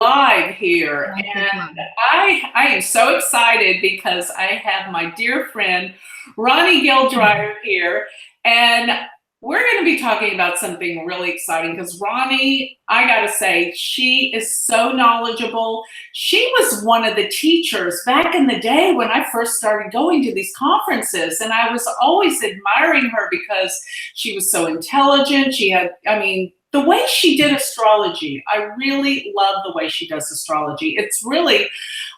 live here, and I am so excited because I have my dear friend Ronnie Gale Dreyer here, and we're going to be talking about something really exciting because Ronnie, I got to say, she is so knowledgeable. She was one of the teachers back in the day when I first started going to these conferences, and I was always admiring her because she was so intelligent. She had, I mean, the way she did astrology, I really love the way she does astrology. It's really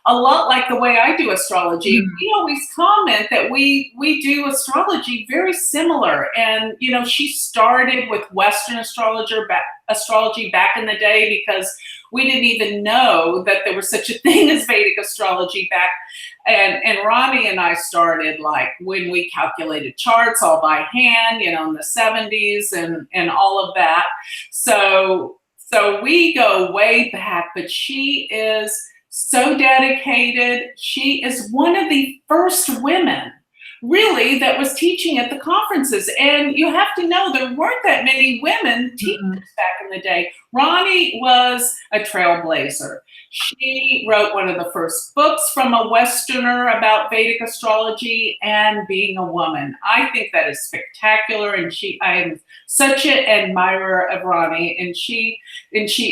a lot like the way I do astrology. We always comment that we do astrology very similar. And, you know, she started with Western astrology back in the day because we didn't even know that there was such a thing as Vedic astrology back. And Ronnie and I started like when we calculated charts all by hand, you know, in the 70s and all of that. So we go way back, but she is so dedicated. She is one of the first women really that was teaching at the conferences. And you have to know there weren't that many women teachers back in the day. Ronnie was a trailblazer. She wrote one of the first books from a Westerner about Vedic astrology and being a woman. I think that is spectacular, and I am such an admirer of Ronnie, and she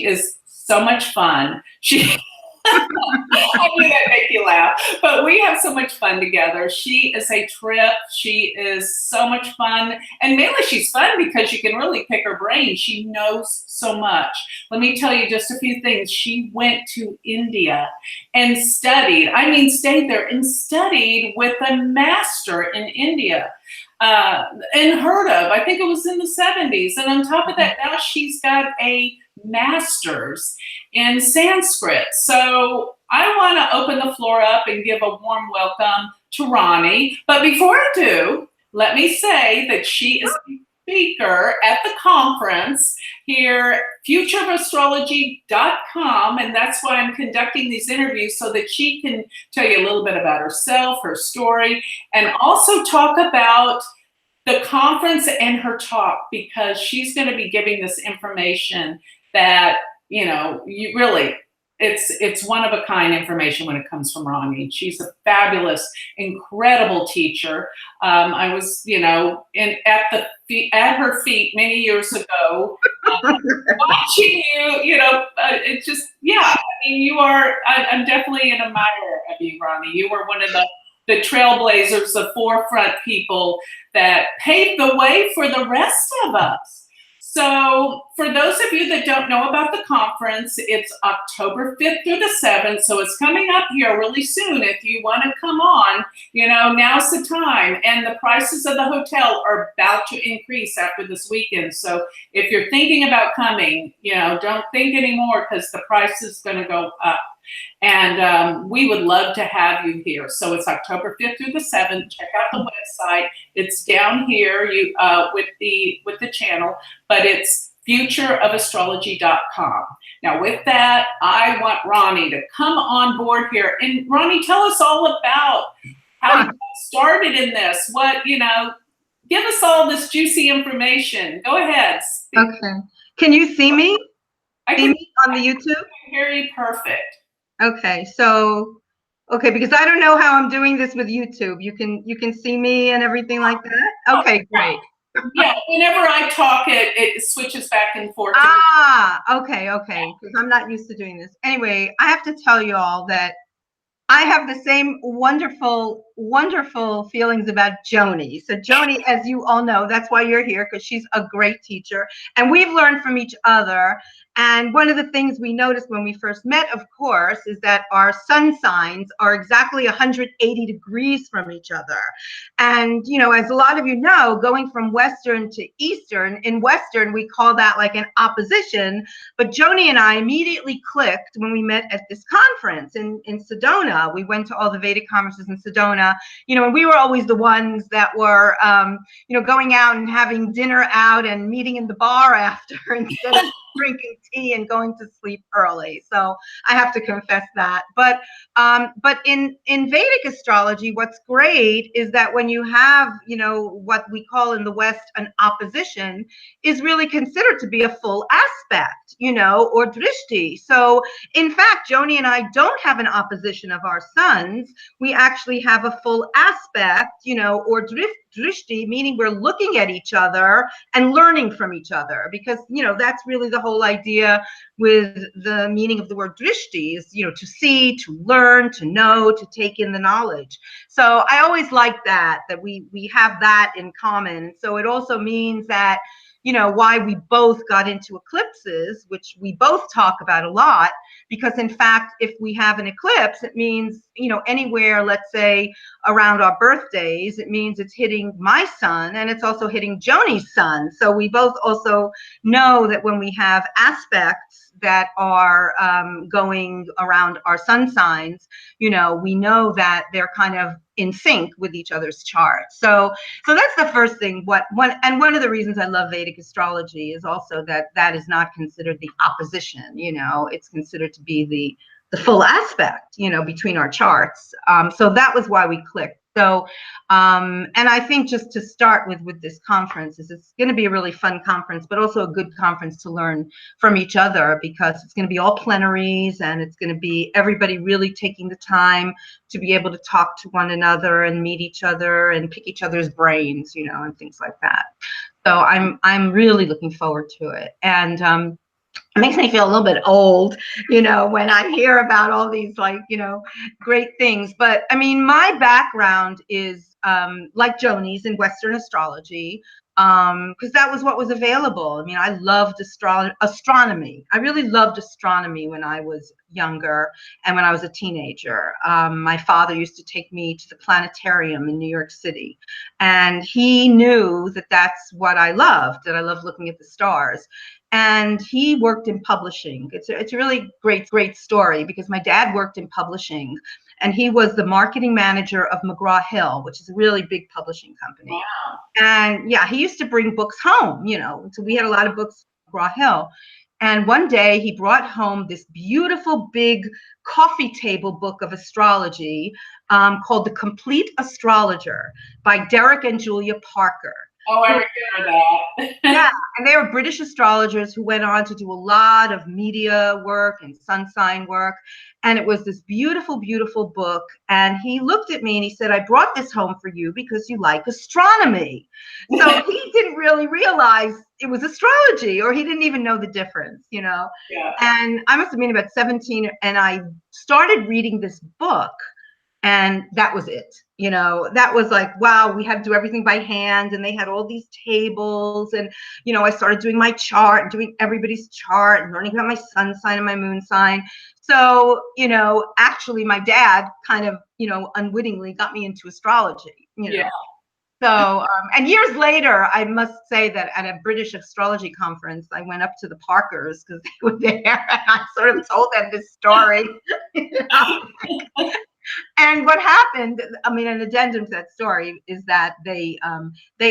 is so much fun. I knew that'd make you laugh, but we have so much fun together. She is a trip. She is so much fun, and mainly she's fun because you can really pick her brain. She knows so much. Let me tell you just a few things. She went to India and studied, I mean, stayed there and studied with a master in India. Unheard of. I think it was in the 70s. And on top of that, now she's got a master's in Sanskrit. So I want to open the floor up and give a warm welcome to Ronnie. But before I do, let me say that she is a speaker at the conference here, futureofastrology.com, and that's why I'm conducting these interviews so that she can tell you a little bit about herself, her story, and also talk about the conference and her talk, because she's going to be giving this information that, you know, you really, it's one of a kind information when it comes from Ronnie. She's a fabulous, incredible teacher. I was, you know, at her feet many years ago, watching you, you know, it's just, yeah, I mean, I'm definitely an admirer of you, Ronnie. You were one of the trailblazers, the forefront people that paved the way for the rest of us. So for those of you that don't know about the conference, it's October 5th through the 7th. So it's coming up here really soon. If you want to come on, you know, now's the time. And the prices of the hotel are about to increase after this weekend. So if you're thinking about coming, you know, don't think anymore because the price is going to go up. And we would love to have you here. So it's October 5th through the 7th. Check out the website. It's down here with the channel, but it's futureofastrology.com. Now with that, I want Ronnie to come on board here. And Ronnie, tell us all about how you got started in this. What, you know, give us all this juicy information. Go ahead. Okay. Can you see me? I can See me on the YouTube? I can hear you perfect. Okay, so because I don't know how I'm doing this with YouTube. You can see me and everything like that. Okay, great. Yeah, whenever I talk, it switches back and forth. Okay, because I'm not used to doing this. Anyway, I have to tell you all that I have the same wonderful, wonderful feelings about Joni. So Joni, as you all know, that's why you're here, because she's a great teacher. And we've learned from each other. And one of the things we noticed when we first met, of course, is that our sun signs are exactly 180 degrees from each other. And, you know, as a lot of you know, going from Western to Eastern, in Western, we call that like an opposition. But Joni and I immediately clicked when we met at this conference in Sedona. We went to all the Vedic conferences in Sedona, you know, and we were always the ones that were, you know, going out and having dinner out and meeting in the bar after instead of drinking tea and going to sleep early. So I have to confess that. But in Vedic astrology, what's great is that when you have, you know, what we call in the West an opposition, is really considered to be a full aspect, you know, or drishti. So in fact, Joni and I don't have an opposition of our suns. We actually have a full aspect, you know, or drishti, meaning we're looking at each other and learning from each other, because, you know, that's really the whole idea with the meaning of the word drishti is, you know, to see, to learn, to know, to take in the knowledge. So I always like that we have that in common. So it also means that, you know, why we both got into eclipses, which we both talk about a lot, because in fact, if we have an eclipse, it means, you know, anywhere, let's say around our birthdays, it means it's hitting my sun and it's also hitting Joni's sun. So we both also know that when we have aspects that are going around our sun signs, you know, we know that they're kind of in sync with each other's charts. So that's the first thing. One of the reasons I love Vedic astrology is also that is not considered the opposition. You know, it's considered to be the full aspect, you know, between our charts. So that was why we clicked. So, and I think just to start with this conference is it's going to be a really fun conference, but also a good conference to learn from each other, because it's going to be all plenaries and it's going to be everybody really taking the time to be able to talk to one another and meet each other and pick each other's brains, you know, and things like that. So I'm really looking forward to it. And it makes me feel a little bit old, you know, when I hear about all these, like, you know, great things. But I mean, my background is like Joni's in Western astrology, because that was what was available. I mean, I loved astronomy. I really loved astronomy when I was younger and when I was a teenager. My father used to take me to the planetarium in New York City, and he knew that that's what I loved, that I loved looking at the stars. And he worked in publishing. It's a really great story, because my dad worked in publishing, and he was the marketing manager of McGraw-Hill, which is a really big publishing company. Wow. And yeah, he used to bring books home, you know, so we had a lot of books at McGraw-Hill. And one day he brought home this beautiful big coffee table book of astrology called The Complete Astrologer by Derek and Julia Parker. Oh, I remember that. Yeah, and they were British astrologers who went on to do a lot of media work and sun sign work. And it was this beautiful, beautiful book. And he looked at me and he said, I brought this home for you because you like astronomy. So he didn't really realize it was astrology, or he didn't even know the difference, you know. Yeah. And I must have been about 17, and I started reading this book. And that was it. You know, that was like, wow, we had to do everything by hand, and they had all these tables. And, you know, I started doing my chart and doing everybody's chart and learning about my sun sign and my moon sign. So, you know, actually my dad kind of, you know, unwittingly got me into astrology, you know. Yeah. So, and years later, I must say that at a British astrology conference, I went up to the Parkers because they were there, and I sort of told them this story. You know? And what happened, I mean, an addendum to that story is that they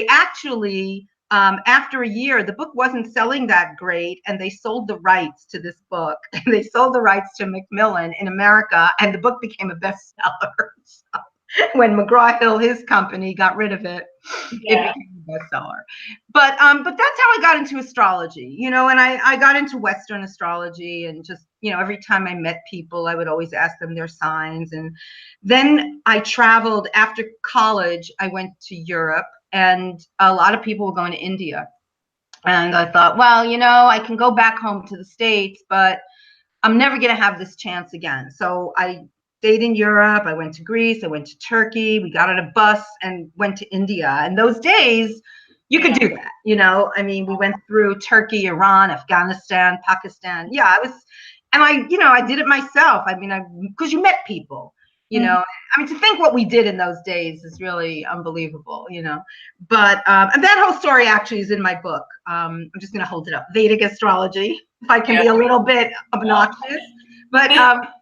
actually, after a year, the book wasn't selling that great, and they sold the rights to this book. They sold the rights to Macmillan in America, and the book became a bestseller. So when McGraw-Hill, his company, got rid of it, Yeah. it became a bestseller. But that's how I got into astrology, you know, and I got into Western astrology, and just, you know, every time I met people, I would always ask them their signs. And then I traveled after college. I went to Europe, and a lot of people were going to India. And I thought, well, you know, I can go back home to the States, but I'm never going to have this chance again. So I stayed in Europe. I went to Greece. I went to Turkey. We got on a bus and went to India. And those days, you could do that. You know, I mean, we went through Turkey, Iran, Afghanistan, Pakistan. Yeah, you know, I did it myself. I mean, because you met people, you know. I mean, to think what we did in those days is really unbelievable, you know. But and that whole story actually is in my book. I'm just going to hold it up. Vedic Astrology, if I can be a little bit obnoxious. But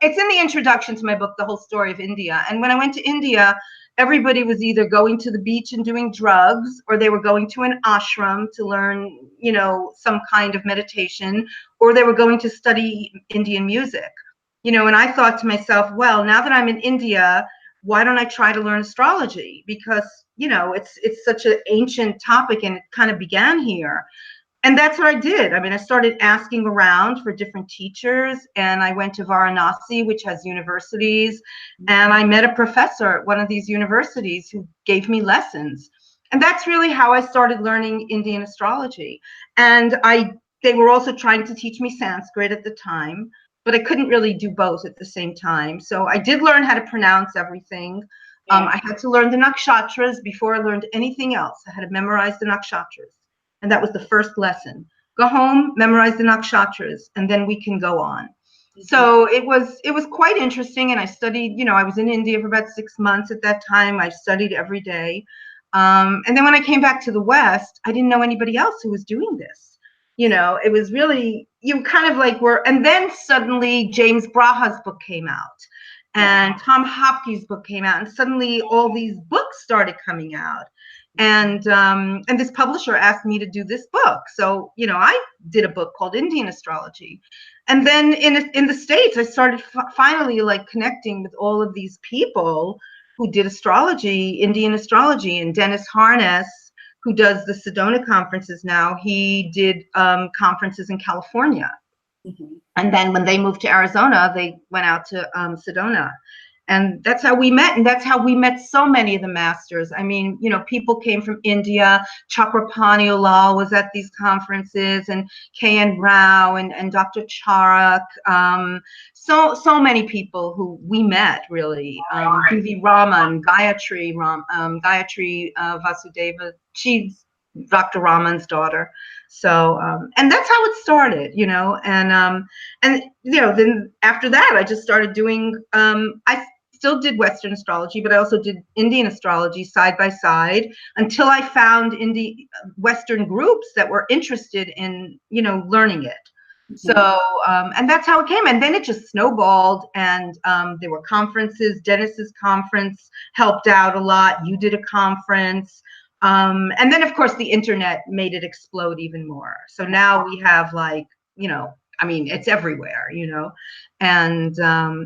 it's in the introduction to my book, The Whole Story of India. And when I went to India, everybody was either going to the beach and doing drugs, or they were going to an ashram to learn, you know, some kind of meditation, or they were going to study Indian music. You know, and I thought to myself, well, now that I'm in India, why don't I try to learn astrology? Because, you know, it's such an ancient topic and it kind of began here. And that's what I did. I mean, I started asking around for different teachers, and I went to Varanasi, which has universities, and I met a professor at one of these universities who gave me lessons. And that's really how I started learning Indian astrology. And they were also trying to teach me Sanskrit at the time, but I couldn't really do both at the same time. So I did learn how to pronounce everything. I had to learn the nakshatras before I learned anything else. I had to memorize the nakshatras. And that was the first lesson. Go home, memorize the nakshatras, and then we can go on. So it was quite interesting. And I studied, you know, I was in India for about 6 months at that time. I studied every day. And then when I came back to the West, I didn't know anybody else who was doing this. You know, it was really, you kind of like were, and then suddenly James Braha's book came out, and Tom Hopkins' book came out, and suddenly all these books started coming out. And this publisher asked me to do this book. So, you know, I did a book called Indian Astrology. And then in the States, I started finally like connecting with all of these people who did astrology, Indian astrology. And Dennis Harness, who does the Sedona conferences now, he did conferences in California. And then when they moved to Arizona, they went out to Sedona. And that's how we met. And that's how we met so many of the masters. I mean, you know, people came from India. Chakrapani Ulal was at these conferences, and K.N. Rao and Dr. Charak. So many people who we met, really. V.V. Raman, Gayatri Vasudeva. She's Dr. Raman's daughter. So, and that's how it started, you know, and you know, then after that, I just started doing, I still did Western astrology, but I also did Indian astrology side by side until I found Western groups that were interested in, you know, learning it. So, and that's how it came. And then it just snowballed, and there were conferences. Dennis's conference helped out a lot. You did a conference. And then, of course, the internet made it explode even more. So now we have, like, you know, I mean, it's everywhere, you know, and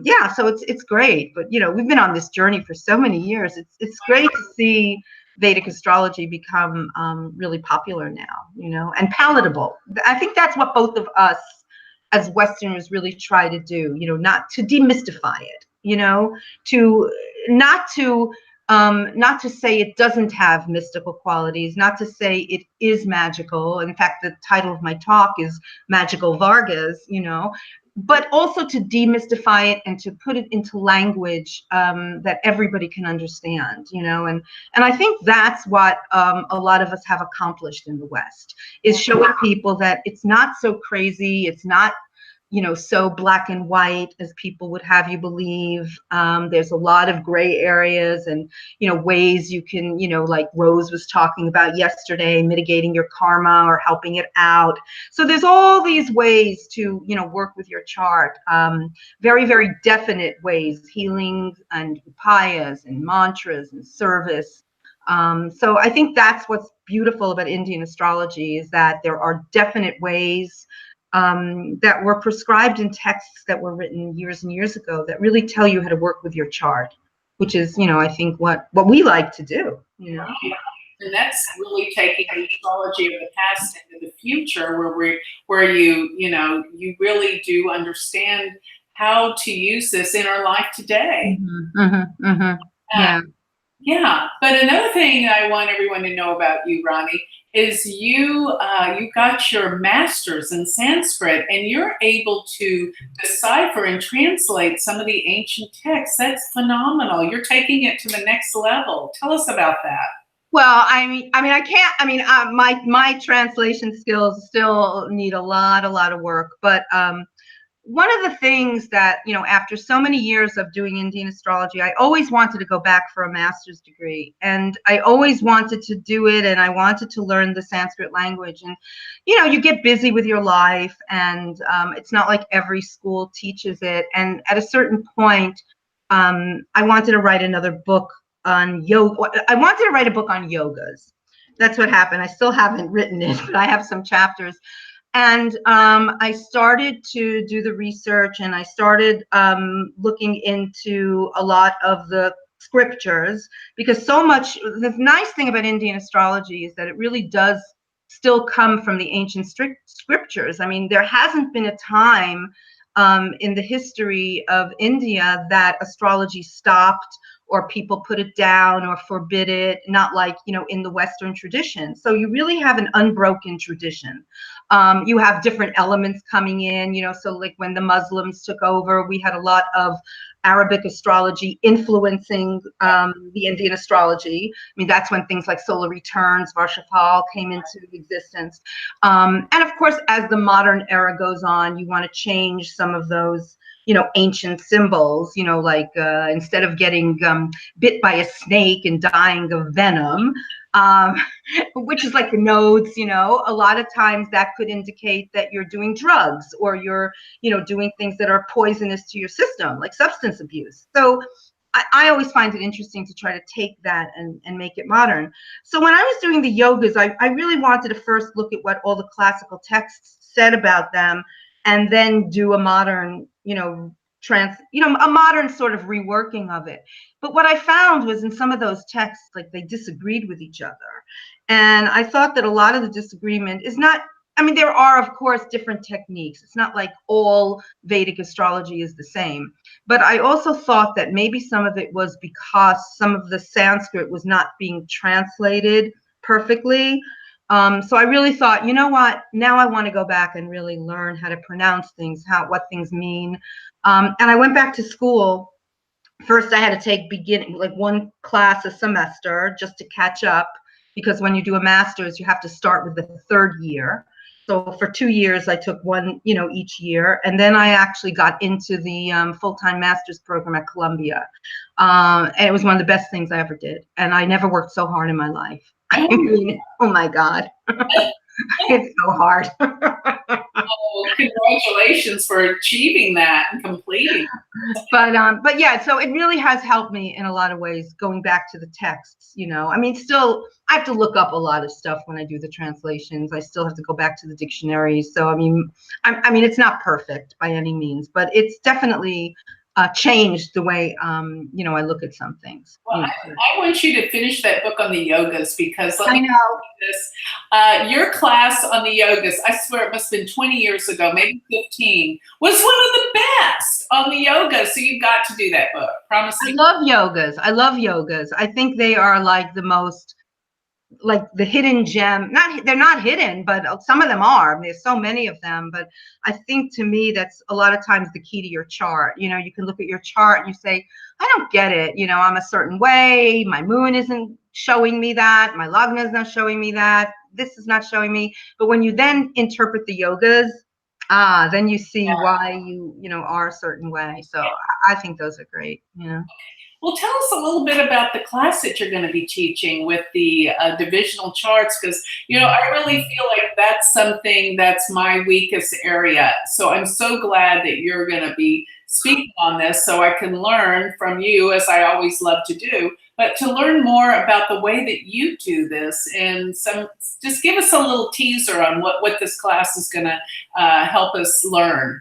yeah, so it's great. But, you know, we've been on this journey for so many years. It's great to see Vedic astrology become really popular now, you know, and palatable. I think that's what both of us as Westerners really try to do, you know, not to demystify it, you know, not to say it doesn't have mystical qualities, not to say it is magical. In fact, the title of my talk is Magical Vargas, you know, but also to demystify it and to put it into language that everybody can understand, you know, and I think that's what a lot of us have accomplished in the West, is showing people that it's not so crazy, it's not, you know, so black and white as people would have you believe. There's a lot of gray areas and, you know, ways you can, you know, like Rose was talking about yesterday, mitigating your karma or helping it out. So there's all these ways to, you know, work with your chart. Very, very definite ways, healings and upayas and mantras and service. So I think that's what's beautiful about Indian astrology, is that there are definite ways that were prescribed in texts that were written years and years ago that really tell you how to work with your chart, which is, you know, I think what we like to do, you know. And that's really taking the astrology of the past into the future, where you know, you really do understand how to use this in our life today. Yeah. But another thing I want everyone to know about you, Ronnie, is you got your master's in Sanskrit, and you're able to decipher and translate some of the ancient texts. That's phenomenal. You're taking it to the next level. Tell us about that. Well, I can't. My translation skills still need a lot of work, but one of the things that, after so many years of doing Indian astrology, I always wanted to go back for a master's degree, and I always wanted to do it, and I wanted to learn the Sanskrit language. And you get busy with your life, and it's not like every school teaches it. And at a certain point, I wanted to write another book on yoga. I wanted to write a book on yogas. That's what happened. I still haven't written it, but I have some chapters. And I started to do the research, and I started looking into a lot of the scriptures, because so much, the nice thing about Indian astrology is that it really does still come from the ancient scriptures. I mean, there hasn't been a time in the history of India that astrology stopped, or people put it down or forbid it, not like, in the Western tradition. So you really have an unbroken tradition. You have different elements coming in, so like when the Muslims took over, we had a lot of Arabic astrology influencing the Indian astrology. I mean, that's when things like solar returns, Varshafal came into existence. And of course, as the modern era goes on, you want to change some of those ancient symbols, like instead of getting bit by a snake and dying of venom, which is like the nodes, a lot of times that could indicate that you're doing drugs, or you're, doing things that are poisonous to your system, like substance abuse. So I always find it interesting to try to take that and make it modern. So when I was doing the yogas, I really wanted to first look at what all the classical texts said about them, and then do a modern, a modern sort of reworking of it. But what I found was in some of those texts, like they disagreed with each other. And I thought that a lot of the disagreement is not, I mean, there are, of course, different techniques. It's not like all Vedic astrology is the same. But I also thought that maybe some of it was because some of the Sanskrit was not being translated perfectly. So I really thought, you know what, now I want to go back and really learn how to pronounce things, what things mean. And I went back to school. First, I had to take like one class a semester just to catch up, because when you do a master's, you have to start with the third year. So for 2 years, I took one, each year. And then I actually got into the full-time master's program at Columbia. And it was one of the best things I ever did. And I never worked so hard in my life. I mean, oh my God, it's so hard. Oh, congratulations for achieving that and completing. But yeah, so it really has helped me in a lot of ways, going back to the texts. I mean, still, I have to look up a lot of stuff when I do the translations. I still have to go back to the dictionaries. So I mean, it's not perfect by any means, but it's definitely changed the way I look at some things. Well, I want you to finish that book on the yogas, because let I me know this. Your class on the yogas, I swear it must have been 20 years ago, maybe 15, was one of the best on the yoga. So you've got to do that book. Promise me. I love yogas. I think they are like the most, like the hidden gem. They're not hidden, but some of them are. There's so many of them, but I think to me that's a lot of times the key to your chart. You can look at your chart and you say, I don't get it. I'm a certain way. My moon isn't showing me that. My lagna is not showing me that. This is not showing me. But when you then interpret the yogas, then you see why you are a certain way. So I think those are great. Well, tell us a little bit about the class that you're going to be teaching with the divisional charts, because, I really feel like that's something that's my weakest area. So I'm so glad that you're going to be speaking on this, so I can learn from you, as I always love to do, but to learn more about the way that you do this, and just give us a little teaser on what this class is going to help us learn.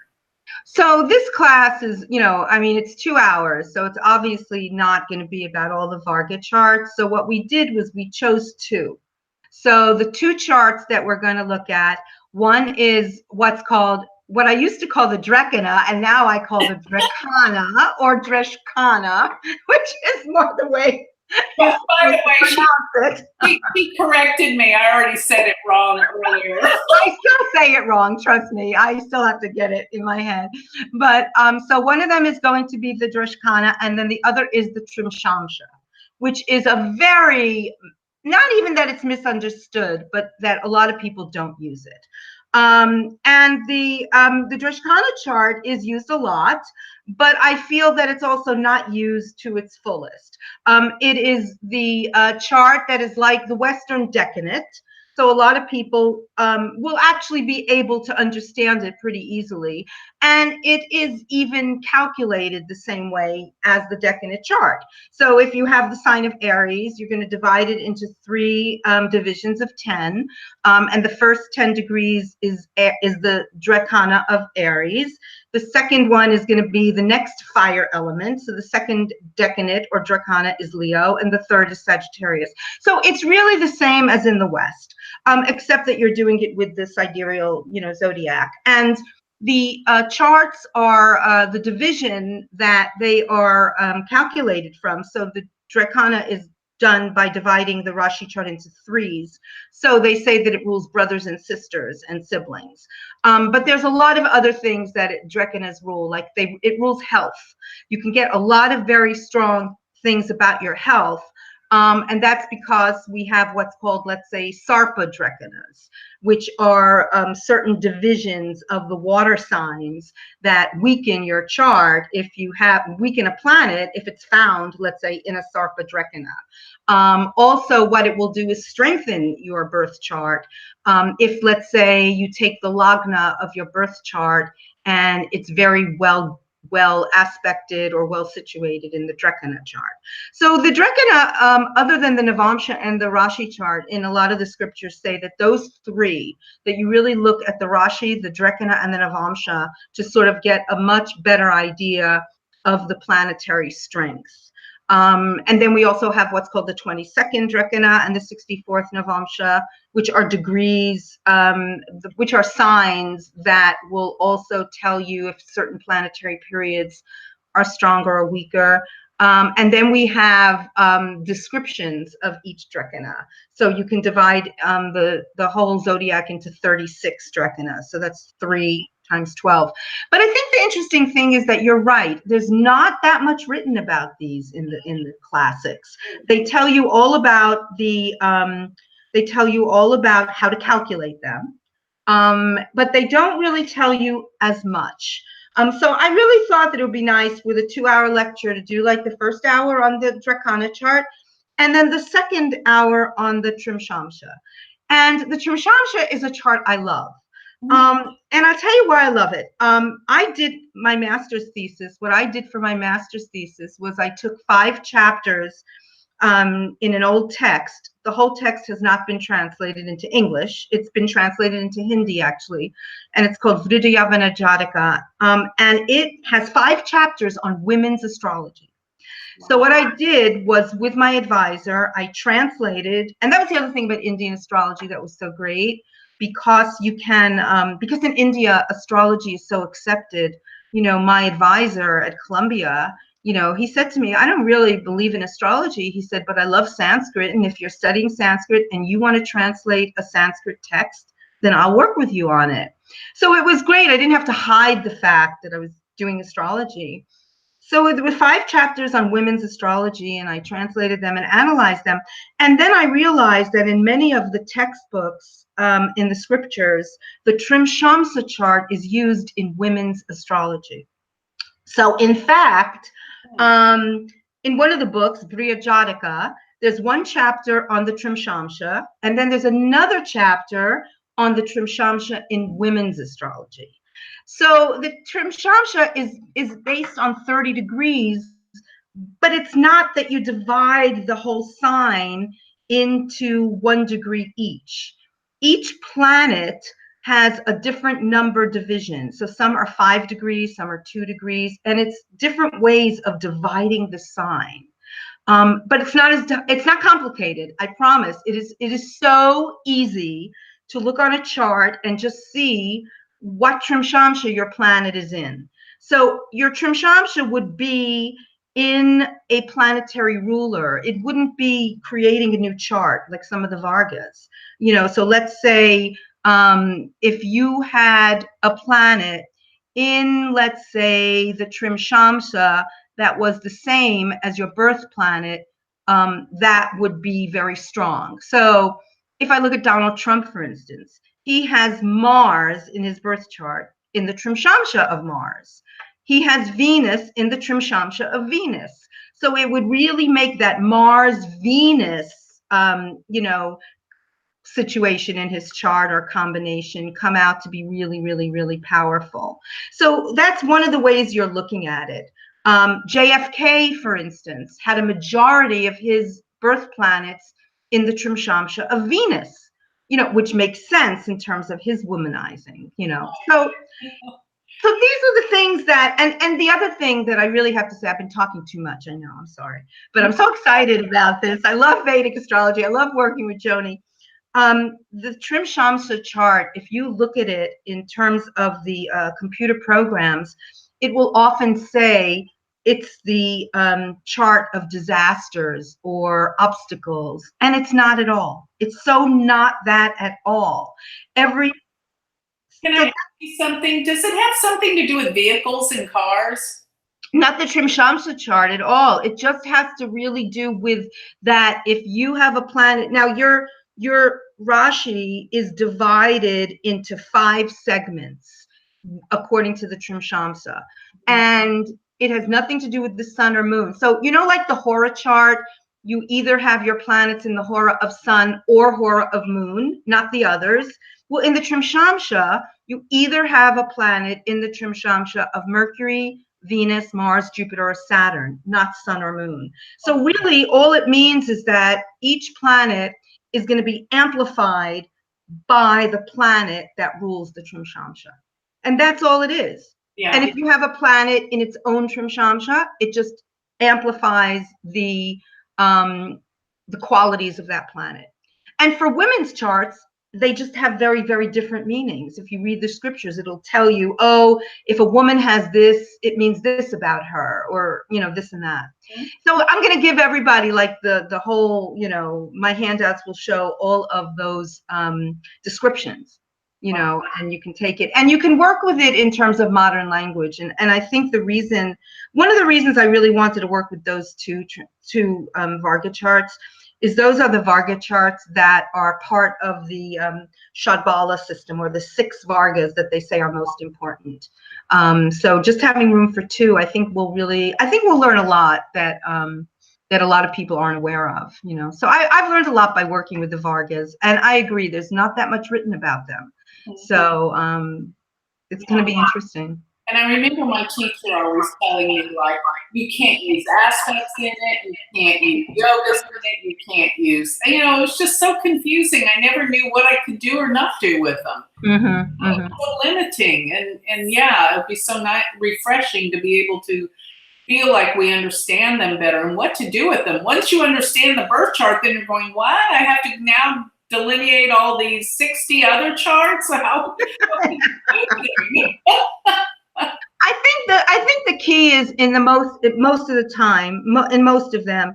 So this class is, it's 2 hours, so it's obviously not going to be about all the Varga charts. So what we did was we chose 2. So the 2 charts that we're going to look at, one is what I used to call the Drekkana, and now I call the Drekkana or Drekkana, which is more the way. By the way, she corrected me. I already said it wrong earlier. I still say it wrong. Trust me. I still have to get it in my head. But so one of them is going to be the Drekkana, and then the other is the Trimshamsha, which is a very, not even that it's misunderstood, but that a lot of people don't use it. And the Drekkana chart is used a lot, but I feel that it's also not used to its fullest. It is the chart that is like the Western Deccanate. So a lot of people will actually be able to understand it pretty easily. And it is even calculated the same way as the Deccanate chart. So if you have the sign of Aries, you're going to divide it into 3 divisions of 10. And the first 10 degrees is the Drekkana of Aries. The second one is going to be the next fire element. So the second decannate or Drekkana is Leo, and the third is Sagittarius. So it's really the same as in the West, except that you're doing it with the sidereal, zodiac. And the charts are the division that they are calculated from. So the Drekkana is done by dividing the Rashi chart into 3s. So they say that it rules brothers and sisters and siblings. But there's a lot of other things that Drekkanas rule, like it rules health. You can get a lot of very strong things about your health. And that's because we have what's called, let's say, Sarpa Drekkanas, which are certain divisions of the water signs that weaken your chart if you weaken a planet if it's found, let's say, in a Sarpa Drekkana. Also, what it will do is strengthen your birth chart. If, let's say, you take the Lagna of your birth chart and it's very well aspected or well situated in the Drekkana chart. So the Drekkana, other than the Navamsa and the Rashi chart, in a lot of the scriptures say that those 3, that you really look at the Rashi, the Drekkana, and the Navamsa to sort of get a much better idea of the planetary strengths. And then we also have what's called the 22nd Drekkana and the 64th Navamsa, which are degrees, which are signs that will also tell you if certain planetary periods are stronger or weaker. And then we have descriptions of each Drekkana. So you can divide the whole zodiac into 36 Drekkanas. So that's 3 times 12. But I think the interesting thing is that you're right. There's not that much written about these in the classics. They tell you all about they tell you all about how to calculate them, but they don't really tell you as much. So I really thought that it would be nice with a 2-hour lecture to do like the first hour on the Drekkana chart, and then the second hour on the Trimshamsha. And the Trimshamsha is a chart I love. And I'll tell you why I love it. I did my master's thesis. What I did for my master's thesis was I took 5 chapters in an old text. The whole text has not been translated into English. It's been translated into Hindi, actually, and it's called Vridayavana Jataka. And it has 5 chapters on women's astrology. So what I did was, with my advisor, I translated, and that was the other thing about Indian astrology that was so great, because you can, because in India, astrology is so accepted. My advisor at Columbia, he said to me, I don't really believe in astrology. He said, but I love Sanskrit. And if you're studying Sanskrit and you want to translate a Sanskrit text, then I'll work with you on it. So it was great. I didn't have to hide the fact that I was doing astrology. So there were 5 chapters on women's astrology, and I translated them and analyzed them. And then I realized that in many of the textbooks in the scriptures, the Trimshamsha chart is used in women's astrology. So in fact, in one of the books, Vriya Jataka, there's one chapter on the Trimshamsha, and then there's another chapter on the Trimshamsha in women's astrology. So the Trimshamsha is based on 30 degrees, but it's not that you divide the whole sign into 1 degree each. Each planet has a different number division. So some are 5 degrees, some are 2 degrees, and it's different ways of dividing the sign. But it's not complicated. I promise. It is so easy to look on a chart and just see what Trimshamsha your planet is in. So your Trimshamsha would be in a planetary ruler. It wouldn't be creating a new chart like some of the Vargas. So let's say if you had a planet in, let's say, the Trimshamsha that was the same as your birth planet, that would be very strong. So if I look at Donald Trump, for instance, he has Mars in his birth chart in the Trimshamsha of Mars. He has Venus in the Trimshamsha of Venus. So it would really make that Mars-Venus, situation in his chart or combination come out to be really, really, really powerful. So that's one of the ways you're looking at it. JFK, for instance, had a majority of his birth planets in the Trimshamsha of Venus, which makes sense in terms of his womanizing, So these are the things that, and the other thing that I really have to say, I've been talking too much, I know, I'm sorry, but I'm so excited about this. I love Vedic astrology. I love working with Joni. The Trimshamsha chart, if you look at it in terms of the computer programs, it will often say it's the chart of disasters or obstacles, and it's not at all. It's so not that at all. Can I ask you something? Does it have something to do with vehicles and cars? Not the Trimshamsha chart at all. It just has to really do with that. If you have a planet, now your Rashi is divided into 5 segments according to the Trimshamsha, and it has nothing to do with the sun or moon. So like the Hora chart, you either have your planets in the Hora of sun or Hora of moon, not the others. Well, in the Trimshamsha, you either have a planet in the Trimshamsha of Mercury, Venus, Mars, Jupiter, or Saturn, not sun or moon. So really all it means is that each planet is going to be amplified by the planet that rules the Trimshamsha. And that's all it is. Yeah. And if you have a planet in its own Trimshamsha, it just amplifies the qualities of that planet. And for women's charts, they just have very, very different meanings. If you read the scriptures, it'll tell you, oh, if a woman has this, it means this about her, or, this and that. Mm-hmm. So I'm going to give everybody like the whole, my handouts will show all of those descriptions, and you can take it and you can work with it in terms of modern language. And I think one of the reasons I really wanted to work with those two Varga charts is those are the Varga charts that are part of the Shadbala system, or the 6 Vargas that they say are most important. So just having room for 2, I think we'll learn a lot that a lot of people aren't aware of, So I've learned a lot by working with the Vargas, and I agree, there's not that much written about them. So it's going to be interesting. And I remember my teacher always telling me, like, you can't use aspects in it, you can't use yogas in it, you can't use, it was just so confusing. I never knew what I could do or not do with them. It was so limiting. And yeah, it'd be so refreshing to be able to feel like we understand them better and what to do with them. Once you understand the birth chart, then you're going, what? I have to now delineate all these 60 other charts? How I think the key is in most of the time, in most of them,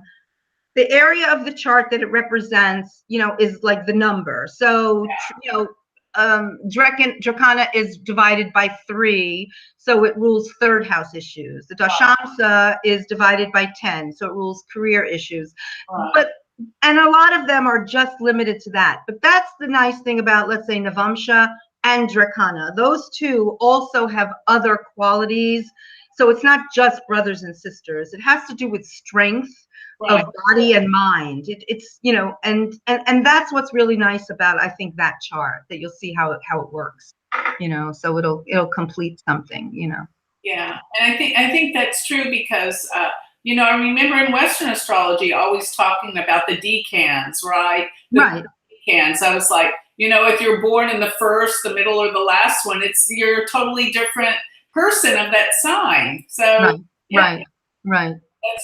the area of the chart that it represents, is like the number. So, Drekkana is divided by 3, so it rules 3rd house issues. The Dashamsa is divided by 10, so it rules career issues. And a lot of them are just limited to that. But that's the nice thing about, let's say, Navamsa and Drekkana. Those 2 also have other qualities. So it's not just brothers and sisters. It has to do with strength of body and mind. It's and that's what's really nice about, I think, that chart, that you'll see how it works. So it'll complete something. Yeah, and I think that's true because I remember in Western astrology always talking about the decans, right? The decans. I was like, if you're born in the first, the middle, or the last one, you're a totally different person of that sign. So right.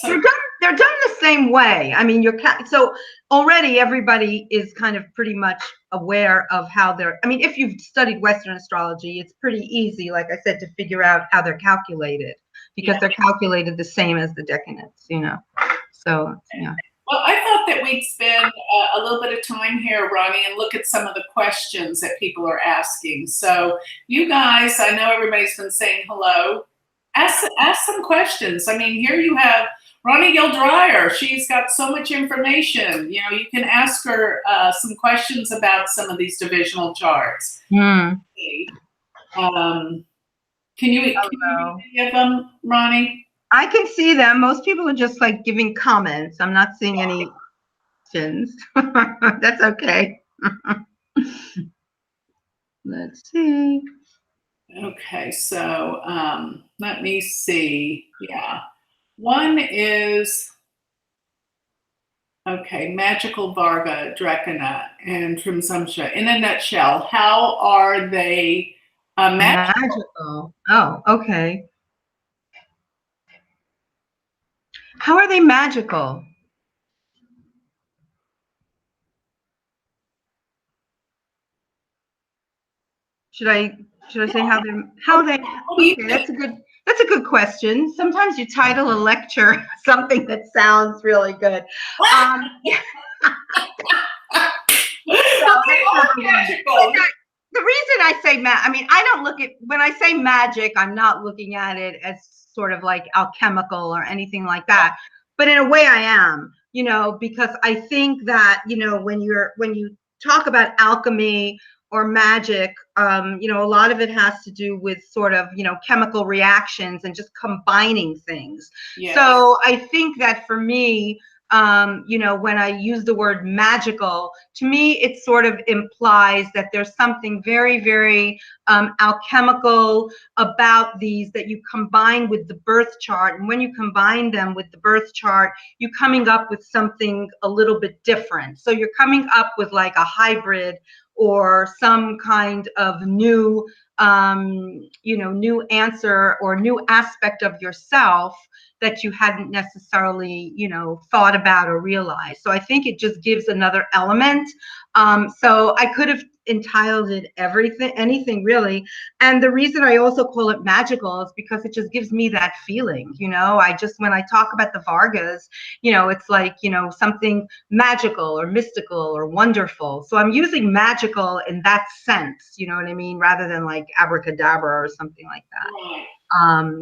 They're done the same way. I mean, so already everybody is kind of pretty much aware of how they're. I mean, if you've studied Western astrology, it's pretty easy, like I said, to figure out how they're calculated, because they're calculated the same as the decanates. So yeah. Well, I thought that we'd spend a little bit of time here, Ronnie, and look at some of the questions that people are asking. So you guys, I know everybody's been saying hello. Ask some questions. I mean, here you have Ronnie Gale Dreyer. She's got so much information. You know, you can ask her some questions about some of these divisional charts. Mm. Can you read any of them, Ronnie? I can see them. Most people are just like giving comments. I'm not seeing any questions. That's okay. Let's see. Okay, so let me see. Yeah. One is, okay, Magical Vargas, Drekkana, and Trimshamsha. In a nutshell, how are they magical? Oh, okay. How are they magical? Should I say how they okay, that's a good question. Sometimes you title a lecture something that sounds really good. The reason I say I mean, I don't look at, when I say magic, I'm not looking at it as sort of like alchemical or anything like that. But in a way I am, you know, because I think that, you know, when you talk about alchemy or magic, you know, a lot of it has to do with sort of, you know, chemical reactions and just combining things. Yes. So I think that for me, you know, when I use the word magical, to me, it sort of implies that there's something very, very alchemical about these that you combine with the birth chart. And when you combine them with the birth chart, you're coming up with something a little bit different. So you're coming up with like a hybrid or some kind of new, you know, new answer or new aspect of yourself that you hadn't necessarily, you know, thought about or realized. So I think it just gives another element. So I could have entitled it anything really. And the reason I also call it magical is because it just gives me that feeling, you know. When I talk about the Vargas, you know, it's like, you know, something magical or mystical or wonderful. So I'm using magical in that sense, you know what I mean, rather than like abracadabra or something like that. Right.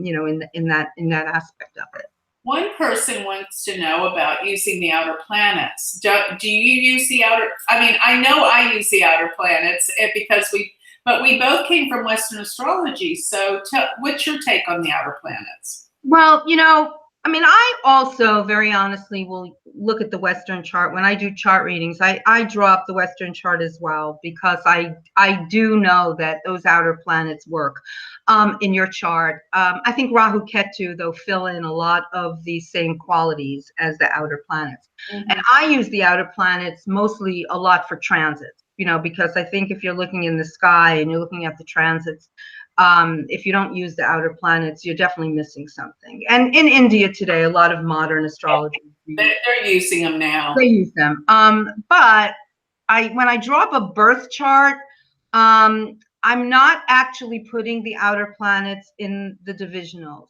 You know, in that aspect of it. One person wants to know about using the outer planets. Do you use the outer? I mean, I know I use the outer planets because we both came from Western astrology. So what's your take on the outer planets? Well, you know, I mean, I also very honestly will look at the Western chart. When I do chart readings, I draw up the Western chart as well, because I do know that those outer planets work in your chart. I think Rahu Ketu, though, fill in a lot of the same qualities as the outer planets. Mm-hmm. And I use the outer planets mostly a lot for transits, you know, because I think if you're looking in the sky and you're looking at the transits, if you don't use the outer planets, you're definitely missing something. And in India today, a lot of modern astrology, they're using them now. They use them. But when I draw up a birth chart, I'm not actually putting the outer planets in the divisionals.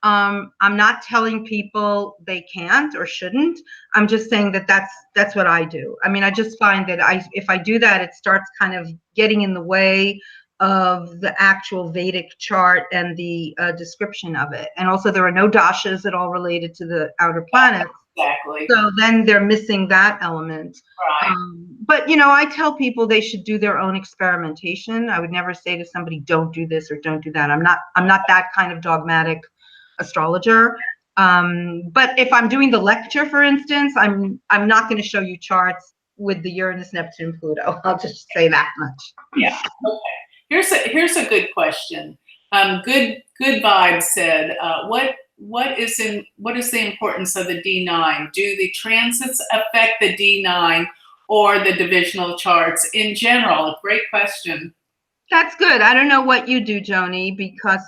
I'm not telling people they can't or shouldn't. I'm just saying that that's what I do. I mean, I just find that if I do that, it starts kind of getting in the way of the actual Vedic chart and the description of it. And also there are no dashas at all related to the outer planets. Exactly. So then they're missing that element. Right. But, you know, I tell people they should do their own experimentation. I would never say to somebody, don't do this or don't do that. I'm not that kind of dogmatic astrologer. But if I'm doing the lecture, for instance, I'm not going to show you charts with the Uranus, Neptune, Pluto. I'll just say that much. Yeah. Okay. Here's a good question. Good Vibe said, what is the importance of the D9? Do the transits affect the D9 or the divisional charts in general? Great question. That's good. I don't know what you do, Joni, because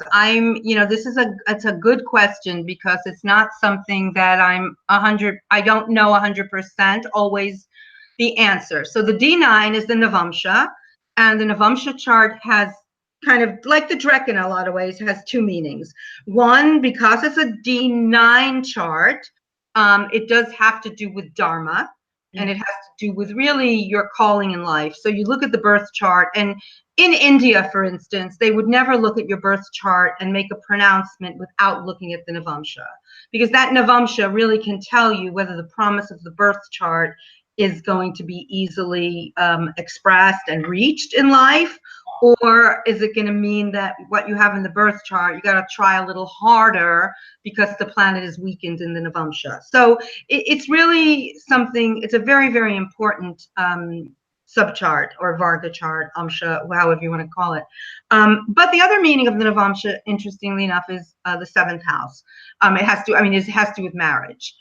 you know, it's a good question, because it's not something that I don't know 100% always the answer. So the D9 is the Navamsa, and the Navamsa chart has kind of like the Drekkana in a lot of ways, has two meanings. One, because it's a D9 chart, it does have to do with Dharma, and it has to do with really your calling in life. So you look at the birth chart, and in India, for instance, they would never look at your birth chart and make a pronouncement without looking at the Navamsa. because that Navamsa really can tell you whether the promise of the birth chart is going to be easily expressed and reached in life, or is it going to mean that what you have in the birth chart, you got to try a little harder because the planet is weakened in the Navamsa. So it's really something, it's a very, very important subchart or Varga chart, Amsha, however you want to call it. But the other meaning of the Navamsa, interestingly enough, is the seventh house. It has to do with marriage.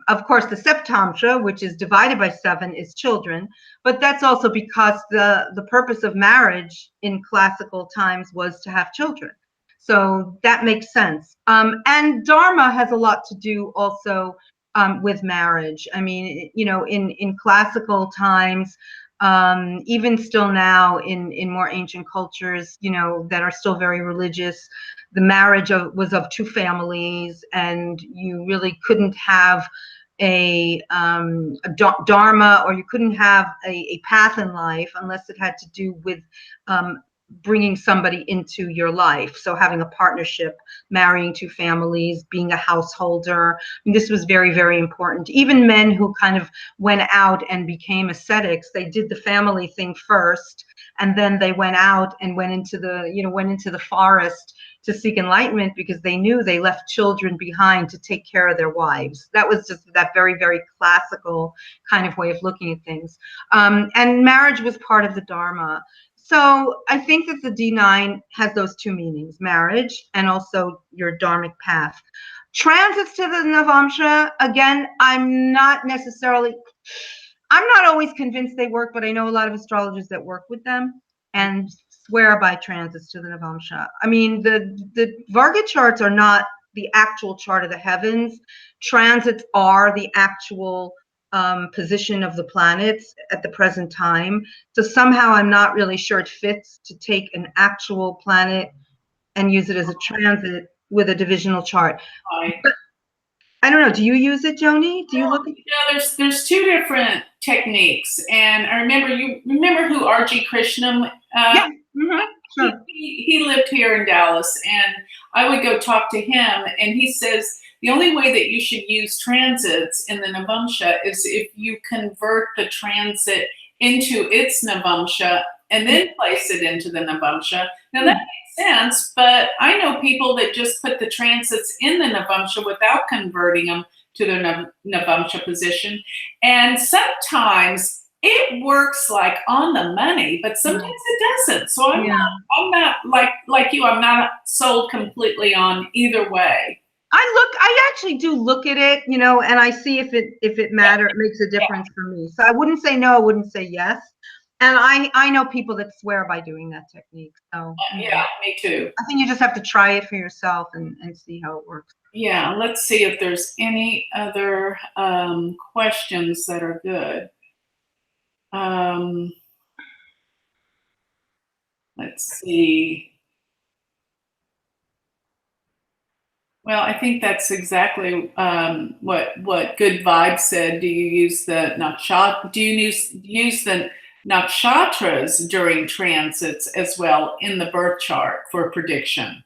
Of course, the Septamsha, which is divided by 7, is children, but that's also because the purpose of marriage in classical times was to have children. So that makes sense. And Dharma has a lot to do also with marriage. I mean, you know, in classical times, even still now in more ancient cultures, you know, that are still very religious, the marriage was of 2 families, and you really couldn't have a dharma, or you couldn't have a path in life unless it had to do with bringing somebody into your life. So having a partnership, marrying 2 families, being a householder. I mean, this was very, very important. Even men who kind of went out and became ascetics, they did the family thing first, and then they went out and went into the forest to seek enlightenment, because they knew they left children behind to take care of their wives. That was just that very, very classical kind of way of looking at things. And marriage was part of the Dharma. So I think that the D9 has those 2 meanings, marriage and also your dharmic path. Transits to the Navamsa, again, I'm not always convinced they work, but I know a lot of astrologers that work with them and swear by transits to the Navamsa. I mean, the Varga charts are not the actual chart of the heavens. Transits are the actual position of the planets at the present time. So somehow I'm not really sure it fits to take an actual planet and use it as a transit with a divisional chart. But I don't know. Do you use it, Joni? Do you look at? Yeah, there's 2 different techniques, and I remember, you remember who R.G. Krishnam? Yeah. Mm-hmm. Sure. He lived here in Dallas, and I would go talk to him, and he says the only way that you should use transits in the Navamsa is if you convert the transit into its Navamsa and then place it into the Navamsa. Now that makes sense, but I know people that just put the transits in the Navamsa without converting them to their Navamsa position, and sometimes it works like on the money, but sometimes it doesn't. So I'm not like you. I'm not sold completely on either way. I actually do look at it, you know, and I see if it matters, it makes a difference for me. So I wouldn't say no, I wouldn't say yes. And I know people that swear by doing that technique. So yeah, me too. I think you just have to try it for yourself and see how it works. Yeah, let's see if there's any other questions that are good. Let's see. Well, I think that's exactly what Good Vibes said. Do you use the nakshatra? Do you use the nakshatras during transits as well in the birth chart for prediction?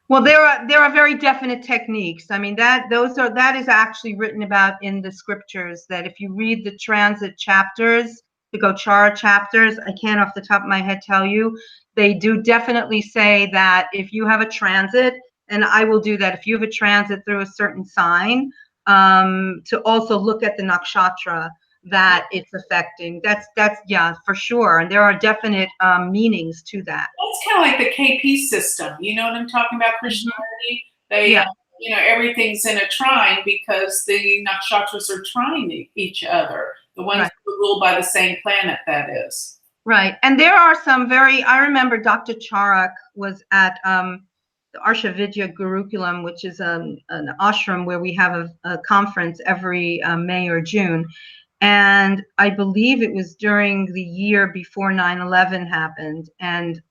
Well, there are very definite techniques. I mean, that is actually written about in the scriptures, that if you read the transit chapters, the Gochara chapters, I can't off the top of my head tell you, they do definitely say that if you have a transit, and I will do that, if you have a transit through a certain sign, to also look at the nakshatra that it's affecting. That's yeah, for sure. And there are definite meanings to that. It's kind of like the KP system. You know what I'm talking about, Christianity? They, you know, everything's in a trine because the nakshatras are trining each other. The ones that are ruled by the same planet, that is. Right. And there are some I remember Dr. Charak was at the Arsha Vidya Gurukulam, which is an ashram where we have a conference every May or June. And I believe it was during the year before 9/11 happened. And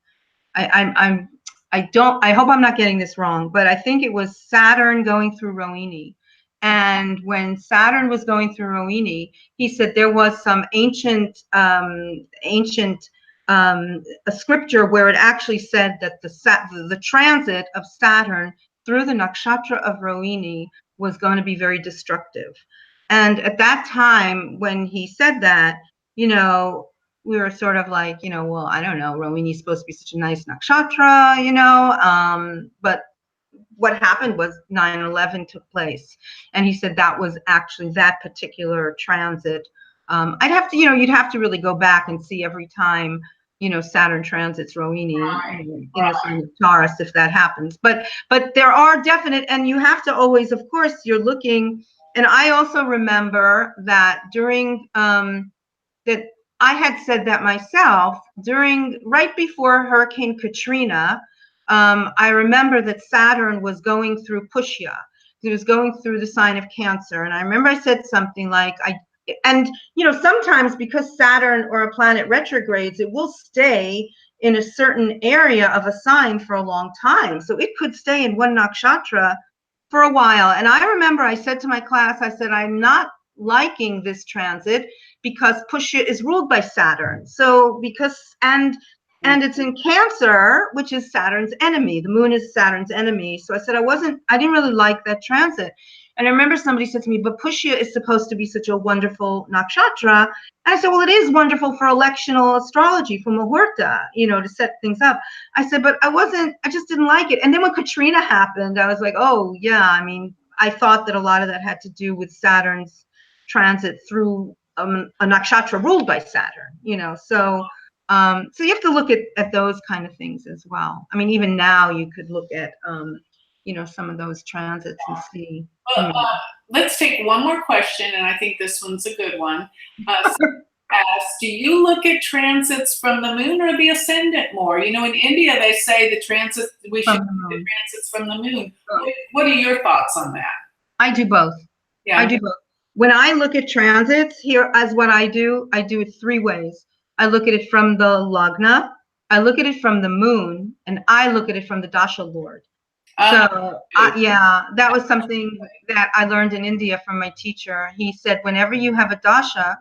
I hope I'm not getting this wrong, but I think it was Saturn going through Rohini. And when Saturn was going through Rohini, he said there was some ancient a scripture where it actually said that the transit of Saturn through the nakshatra of Rohini was going to be very destructive. And at that time, when he said that, you know, we were sort of like, you know, well, I don't know, Rohini is supposed to be such a nice nakshatra, you know, but what happened was 9/11 took place. And he said that was actually that particular transit. I'd have to, you know, you'd have to really go back and see every time, you know, Saturn transits Rohini, Right, in the sign of Taurus, if that happens. But there are definite, and you have to always, of course, you're looking. And I also remember that during that I had said that myself during right before Hurricane Katrina. I remember that Saturn was going through Pushya. It was going through the sign of Cancer, and I remember I said something like, and you know, sometimes because Saturn or a planet retrogrades, it will stay in a certain area of a sign for a long time. So it could stay in one nakshatra for a while. And I remember I said to my class, I said, I'm not liking this transit because Pushya is ruled by Saturn. So because, and it's in Cancer, which is Saturn's enemy. The moon is Saturn's enemy. So I said, I didn't really like that transit. And I remember somebody said to me, but Pushya is supposed to be such a wonderful nakshatra. And I said, well, it is wonderful for electional astrology, for Muhurta, you know, to set things up. I said, but I just didn't like it. And then when Katrina happened, I was like, oh, yeah, I mean, I thought that a lot of that had to do with Saturn's transit through a nakshatra ruled by Saturn, you know, so you have to look at those kind of things as well. I mean, even now you could look at, you know, some of those transits and see. Well, let's take one more question, and I think this one's a good one. Someone asked, do you look at transits from the moon or the ascendant more? You know, in India, they say we should look at transits from the moon. What are your thoughts on that? I do both. Yeah. I do both. When I look at transits here, as what I do it three ways. I look at it from the Lagna, I look at it from the moon, and I look at it from the Dasha Lord. So yeah, that was something that I learned in India from my teacher. He said, whenever you have a Dasha,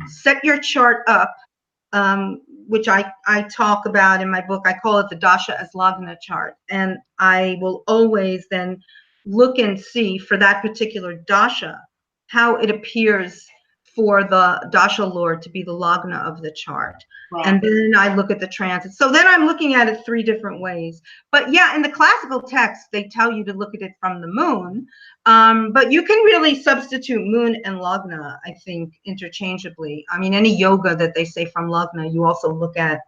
set your chart up, which I talk about in my book. I call it the Dasha as Lagna chart. And I will always then look and see for that particular Dasha, how it appears for the Dasha Lord to be the Lagna of the chart. Right. And then I look at the transit. So then I'm looking at it three different ways. But yeah, in the classical text, they tell you to look at it from the moon. But you can really substitute moon and Lagna, I think, interchangeably. I mean, any yoga that they say from Lagna, you also look at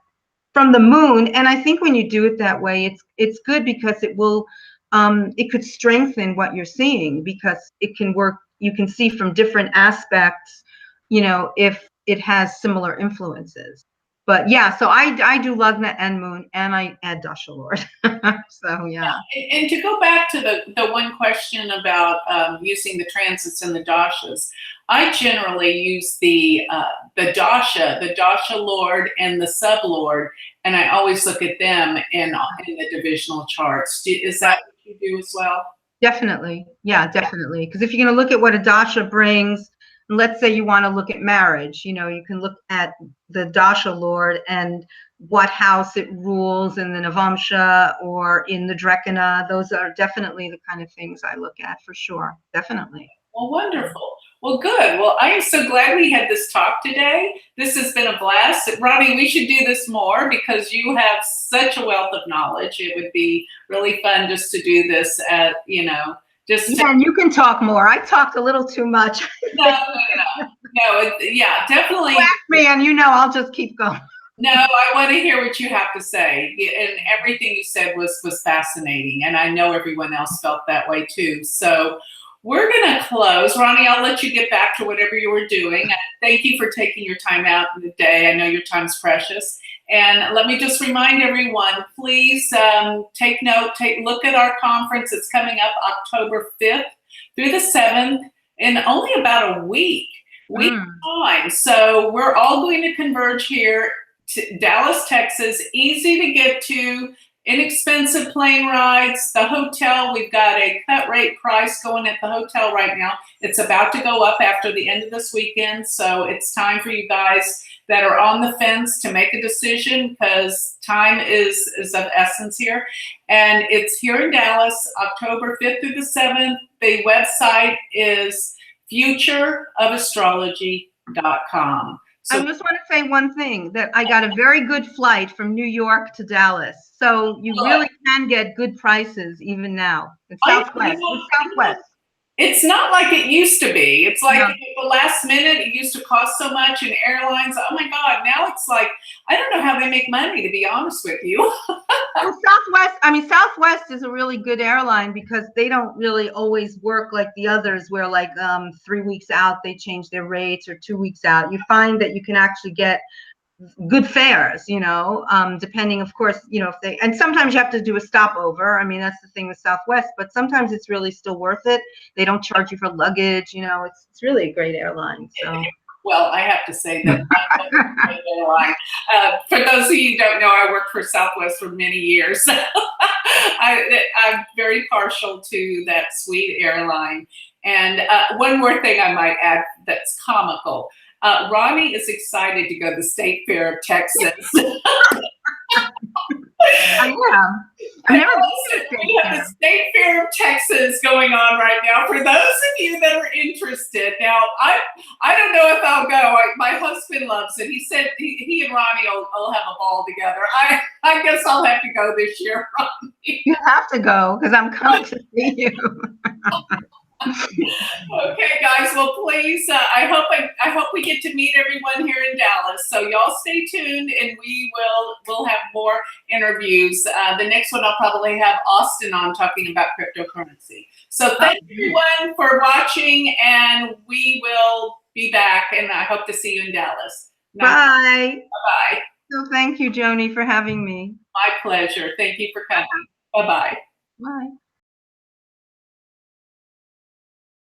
from the moon. And I think when you do it that way, it's good because it will, it could strengthen what you're seeing because it can work. You can see from different aspects, you know, if it has similar influences. But yeah, so I do Lagna and moon, and I add Dasha Lord. So yeah. And to go back to the one question about using the transits and the dashas, I generally use the Dasha Lord and the Sub Lord, and I always look at them in the divisional charts. Is that what you do as well? Definitely. Yeah, definitely. Because if you're going to look at what a Dasha brings, let's say you want to look at marriage, you know, you can look at the Dasha Lord and what house it rules in the Navamsa or in the Drekkana. Those are definitely the kind of things I look at for sure. Definitely. Well, wonderful. Well, good. Well, I am so glad we had this talk today. This has been a blast. Ronnie, we should do this more because you have such a wealth of knowledge. It would be really fun just to do this at, you know, just. Yeah, and you can talk more. I talked a little too much. No, yeah, definitely. You ask me and you know I'll just keep going. No, I want to hear what you have to say. And everything you said was fascinating. And I know everyone else felt that way too. So we're going to close. Ronnie, I'll let you get back to whatever you were doing. Thank you for taking your time out in the day. I know your time's precious. And let me just remind everyone, please take note, look at our conference. It's coming up October 5th through the 7th in only about a week time. So we're all going to converge here to Dallas, Texas. Easy to get to. inexpensive plane rides. The hotel, we've got a cut rate price going at the hotel right now. It's about to go up after the end of this weekend. So it's time for you guys that are on the fence to make a decision, because time is of essence here. And it's here in Dallas, October 5th through the 7th. The website is futureofastrology.com. So I just want to say one thing, that I got a very good flight from New York to Dallas. So you really can get good prices even now. It's Southwest. It's Southwest. It's not like it used to be. It's like at the last minute, it used to cost so much, and airlines, oh my God, now it's like, I don't know how they make money, to be honest with you. Well, Southwest is a really good airline because they don't really always work like the others, where like 3 weeks out, they change their rates, or 2 weeks out. You find that you can actually get good fares, you know, depending, of course, you know, if they, and sometimes you have to do a stopover. I mean, that's the thing with Southwest, but sometimes it's really still worth it. They don't charge you for luggage, you know, it's really a great airline. So. Well, I have to say that for those of you who don't know, I worked for Southwest for many years. I'm very partial to that sweet airline. And one more thing I might add that's comical. Ronnie is excited to go to the State Fair of Texas. I am. We have the State Fair of Texas going on right now. For those of you that are interested, now I don't know if I'll go. My husband loves it. He said he and Ronnie will have a ball together. I guess I'll have to go this year, Ronnie. You have to go because I'm coming to see you. Okay, guys. Well, please. I hope we get to meet everyone here in Dallas. So y'all stay tuned, and we'll have more interviews. The next one I'll probably have Austin on talking about cryptocurrency. So thank everyone for watching, and we will be back. And I hope to see you in Dallas. Bye. Bye. So thank you, Joni, for having me. My pleasure. Thank you for coming. Bye-bye. Bye.